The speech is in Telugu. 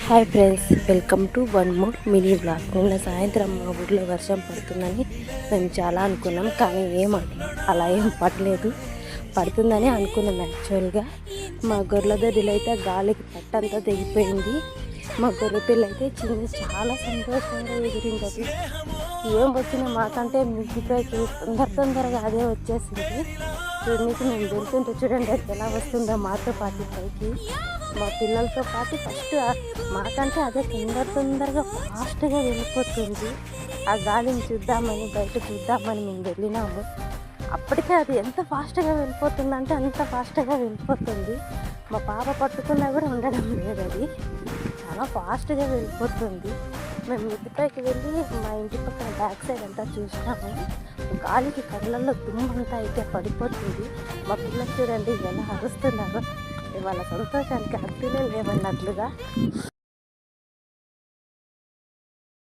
Hi friends, welcome to one more mini blog. నిన్న సాయంత్రం మా ఊర్లో వర్షం పడుతుందని మేము చాలా అనుకున్నాం, కానీ అలా ఏం పడలేదు. పడుతుందని అనుకున్నాం. యాక్చువల్గా మా గొర్రెల దొడ్డిలో అయితే గాలికి పట్టంతా తెగిపోయింది. మా గొర్రె పిల్ల అయితే చాలా సంతోషంగా ఎగిరింది. అది ఏం వచ్చినా మాకంటే మిగిలిపోయి తొందరగా అదే వచ్చేసింది. చూడడానికి మేము వెళ్తుంటే చూడండి అది ఎలా వస్తుందో మాతో పాటు పైకి. మా పిల్లలతో పాటు ఫస్ట్ మాకంటే అదే తొందరగా ఫాస్ట్గా వెళ్ళిపోతుంది. ఆ గాలిని చూద్దామని మేము వెళ్ళినాము. అప్పటికే అది ఎంత ఫాస్ట్గా వెళ్ళిపోతుందంటే అంత ఫాస్ట్గా వెళ్ళిపోతుంది. మా పాప పట్టుకున్నా కూడా ఉండడం లేదు. అది చాలా ఫాస్ట్గా వెళ్ళిపోతుంది. మేము మిద్దిపైకి వెళ్ళి మా ఇంటి పక్కన బ్యాక్ సైడ్ అంతా చూసినాము. గాలికి కళ్ళల్లో దుమ్మంతా అయితే పడిపోతుంది. మా పిల్లలు చూడండి ఎలా అరుస్తున్నారు. వాళ్ళ సంతోషానికి హద్దులే లేవన్నట్లుగా.